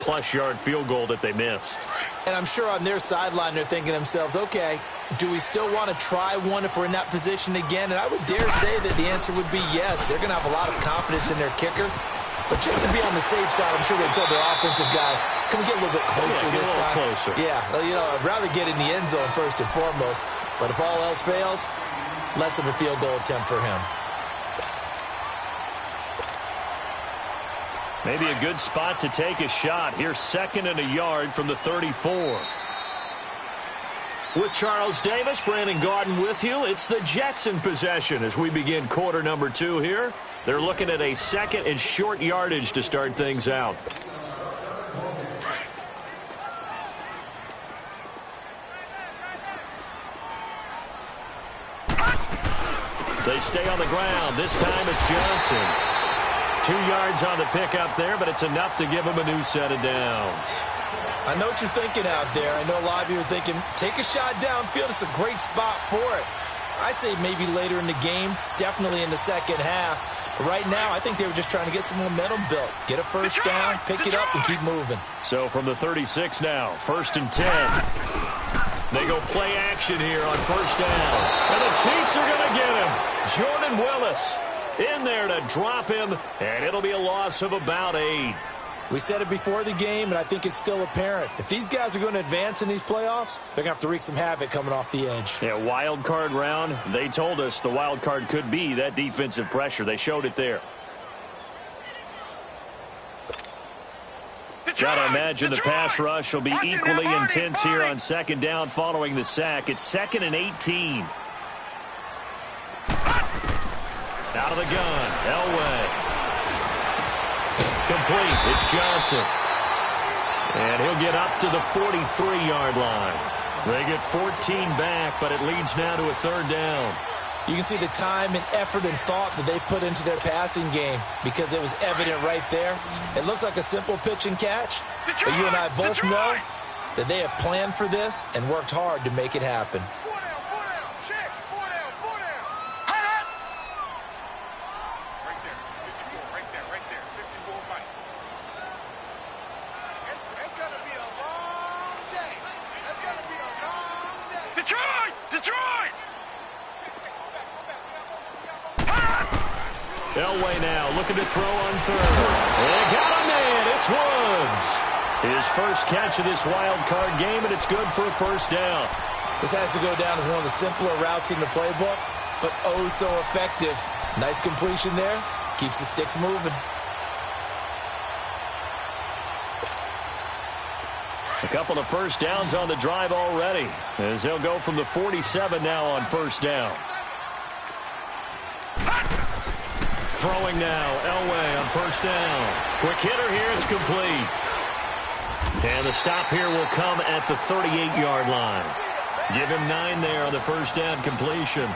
plus-yard field goal that they missed. And I'm sure on their sideline they're thinking to themselves, okay, do we still want to try one if we're in that position again? And I would dare say that the answer would be yes. They're going to have a lot of confidence in their kicker. But just to be on the safe side, I'm sure they told their offensive guys, can we get a little bit closer this time? Closer. Yeah, you know, I'd rather get in the end zone first and foremost. But if all else fails, less of a field goal attempt for him. Maybe a good spot to take a shot. Here's 2nd and a yard from the 34. With Charles Davis, Brandon Gaudin with you. It's the Jets in possession as we begin quarter number 2 here. They're looking at a 2nd and short yardage to start things out. They stay on the ground. This time it's Johnson. 2 yards on the pickup there, but it's enough to give him a new set of downs. I know what you're thinking out there. I know a lot of you are thinking, take a shot downfield. It's a great spot for it. I'd say maybe later in the game, definitely in the second half. But right now, I think they were just trying to get some momentum built. Get a first down, pick it up, and keep moving. So from the 36 now, 1st and 10. They go play action here on 1st down. And the Chiefs are going to get him. Jordan Willis in there to drop him, and it'll be a loss of about 8. We said it before the game, and I think it's still apparent. If these guys are going to advance in these playoffs, they're going to have to wreak some havoc coming off the edge. Yeah, wild card round. They told us the wild card could be that defensive pressure. They showed it there. Gotta imagine the pass rush will be equally intense here on 2nd down following the sack. It's 2nd and 18. Out of the gun, Elway. Complete, it's Johnson. And he'll get up to the 43-yard line. They get 14 back, but it leads now to a 3rd down. You can see the time and effort and thought that they put into their passing game because it was evident right there. It looks like a simple pitch and catch, but you and I both know that they have planned for this and worked hard to make it happen. Elway now looking to throw on 3rd. They got a man. It's Woods. His first catch of this wild card game, and it's good for a 1st down. This has to go down as one of the simpler routes in the playbook, but oh so effective. Nice completion there. Keeps the sticks moving. A couple of 1st downs on the drive already, as they'll go from the 47 now on 1st down. Throwing now, Elway on 1st down. Quick hitter here, it's complete. And the stop here will come at the 38-yard line. Give him 9 there on the 1st down completion.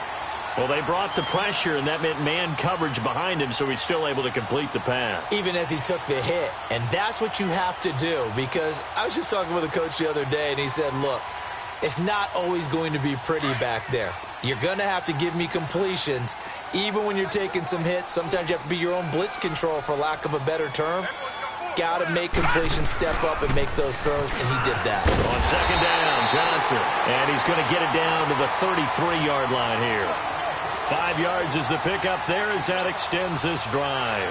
Well, they brought the pressure, and that meant man coverage behind him, so he's still able to complete the pass. Even as he took the hit, and that's what you have to do, because I was just talking with a coach the other day, and he said, look, it's not always going to be pretty back there. You're going to have to give me completions. Even when you're taking some hits, sometimes you have to be your own blitz control, for lack of a better term. Got to make completions step up and make those throws, and he did that. On 2nd down, Johnson. And he's going to get it down to the 33-yard line here. 5 yards is the pickup there as that extends this drive.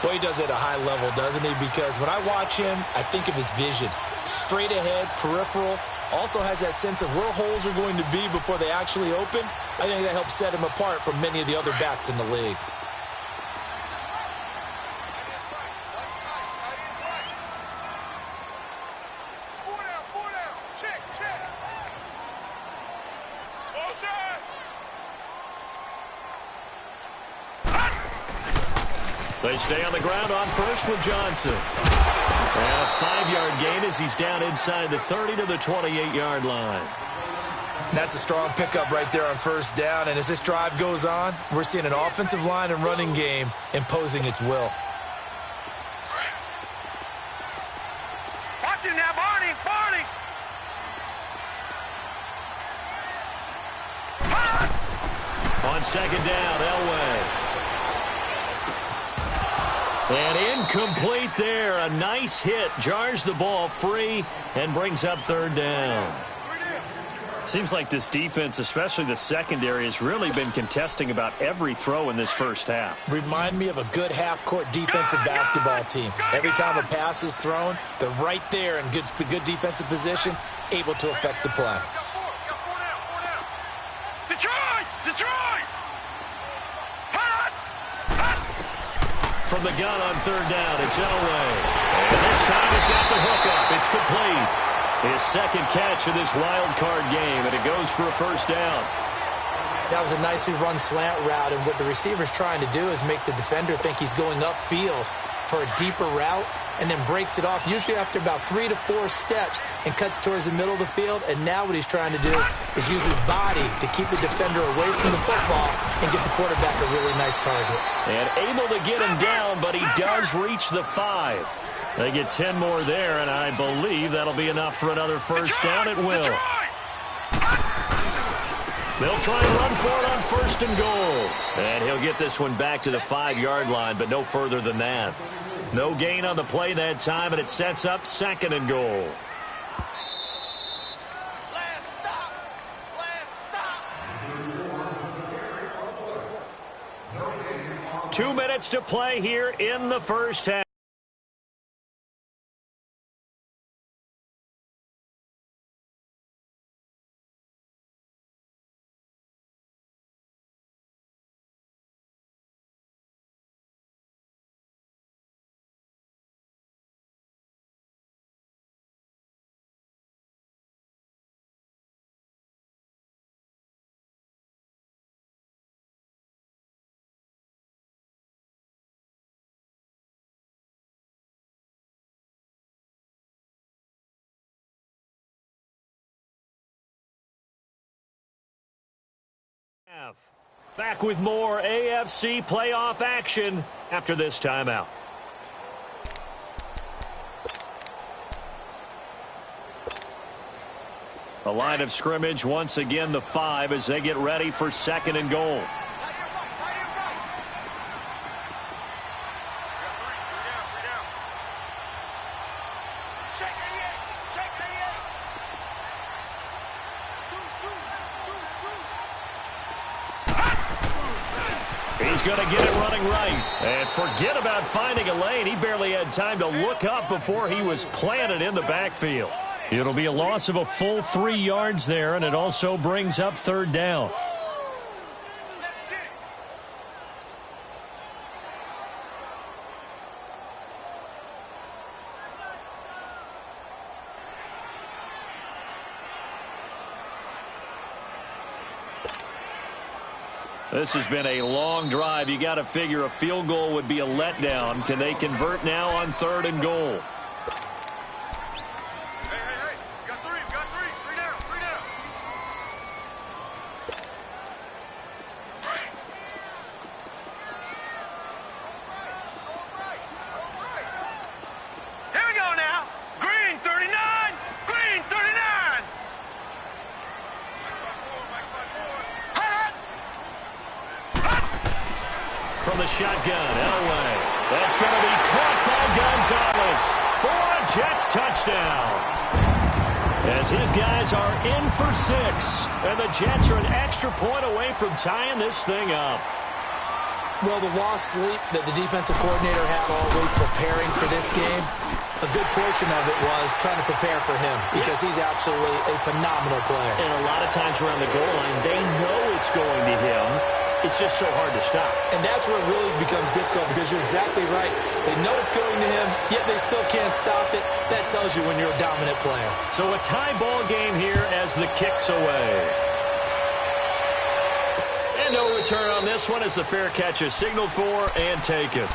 Boy, he does it at a high level, doesn't he? Because when I watch him, I think of his vision. Straight ahead, peripheral. Also has that sense of where holes are going to be before they actually open. I think that helps set him apart from many of the other backs in the league. They stay on the ground on 1st with Johnson. And a 5-yard gain as he's down inside the 30 to the 28-yard line. That's a strong pickup right there on 1st down. And as this drive goes on, we're seeing an offensive line and running game imposing its will. Watch him now, Barney! Barney! On 2nd down, Elway. And incomplete there. A nice hit. Jars the ball free and brings up third down. Seems like this defense, especially the secondary, has really been contesting about every throw in this first half. Remind me of a good half-court defensive basketball team. Every time a pass is thrown, they're right there in good defensive position, able to affect the play. Detroit! From the gun on third down, it's Elway. And this time he's got the hookup. It's complete. His second catch of this wild card game, and it goes for a first down. That was a nicely run slant route, and what the receiver's trying to do is make the defender think he's going upfield for a deeper route, and then breaks it off, usually after about 3 to 4 steps, and cuts towards the middle of the field. And now what he's trying to do is use his body to keep the defender away from the football and get the quarterback a really nice target. And able to get him down, but he does reach the 5. They get 10 more there, and I believe that'll be enough for another first down. It will. They'll try and run for it on first and goal. And he'll get this one back to the 5-yard line, but no further than that. No gain on the play that time, and it sets up second and goal. Last stop. 2 minutes to play here in the first half. Back with more AFC playoff action after this timeout. The line of scrimmage, once again, the 5 as they get ready for second and goal. He's going to get it running right. And forget about finding a lane. He barely had time to look up before he was planted in the backfield. It'll be a loss of a full 3 yards there, and it also brings up third down. This has been a long drive. You got to figure a field goal would be a letdown. Can they convert now on third and goal? Hey. Got three. Three down. Here we go now. Green 39. From the shotgun, Elway. That's going to be caught by Gonzalez for a Jets touchdown. As his guys are in for 6, and the Jets are an extra point away from tying this thing up. Well, the lost sleep that the defensive coordinator had all week preparing for this game, a good portion of it was trying to prepare for him because he's absolutely a phenomenal player. And a lot of times around the goal line, they know it's going to him. It's just so hard to stop. And that's where it really becomes difficult because you're exactly right. They know it's going to him, yet they still can't stop it. That tells you when you're a dominant player. So a tie ball game here as the kick's away. And no return on this one as the fair catch is signaled for and taken.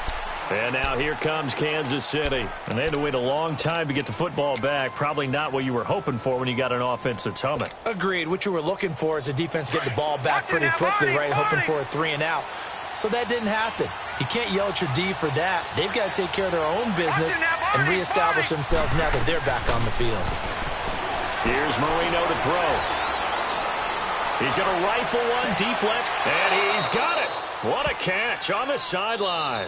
And now here comes Kansas City. And they had to wait a long time to get the football back. Probably not what you were hoping for when you got an offense that's humming. Agreed. What you were looking for is the defense get the ball back pretty quickly, right? Hoping for a 3 and out. So that didn't happen. You can't yell at your D for that. They've got to take care of their own business and reestablish themselves now that they're back on the field. Here's Marino to throw. He's going to rifle one deep left, and he's got it. What a catch on the sideline.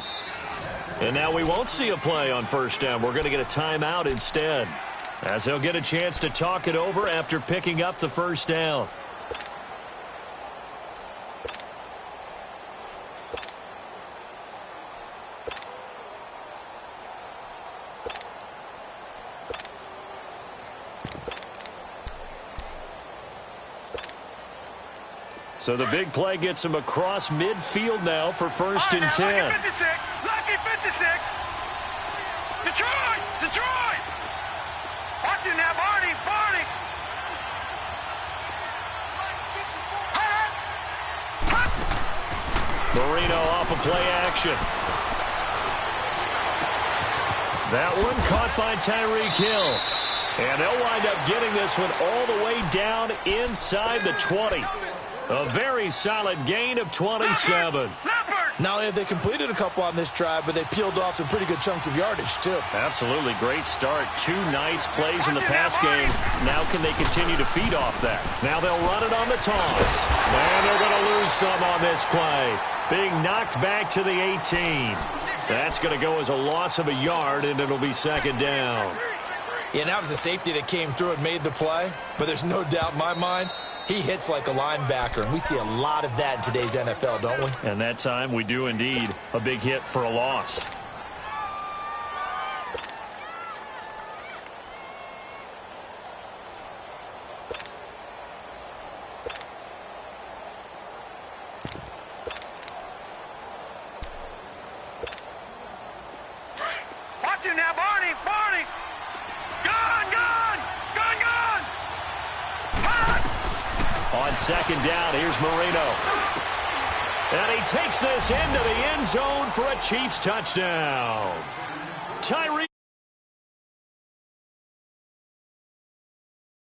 And now we won't see a play on first down. We're going to get a timeout instead, as he'll get a chance to talk it over after picking up the first down. So the big play gets him across midfield now for first and 10. Lucky 56. Lucky 56. Detroit. Detroit. Watch it now, Barney. Barney. Marino off of play action. That one caught by Tyreek Hill. And they'll wind up getting this one all the way down inside the 20. A very solid gain of 27. Not only have they completed a couple on this drive, but they peeled off some pretty good chunks of yardage, too. Absolutely great start. 2 nice plays in the pass game. Now can they continue to feed off that? Now they'll run it on the toss. And they're going to lose some on this play. Being knocked back to the 18. That's going to go as a loss of a yard, and it'll be second down. Yeah, and that was a safety that came through and made the play. But there's no doubt in my mind, he hits like a linebacker, and we see a lot of that in today's NFL, don't we? And that time we do indeed. A big hit for a loss. Watch him now, Barney. Barney. Gone, gone. Gone, gone. On second down, here's Marino. And he takes this into the end zone for a Chiefs touchdown.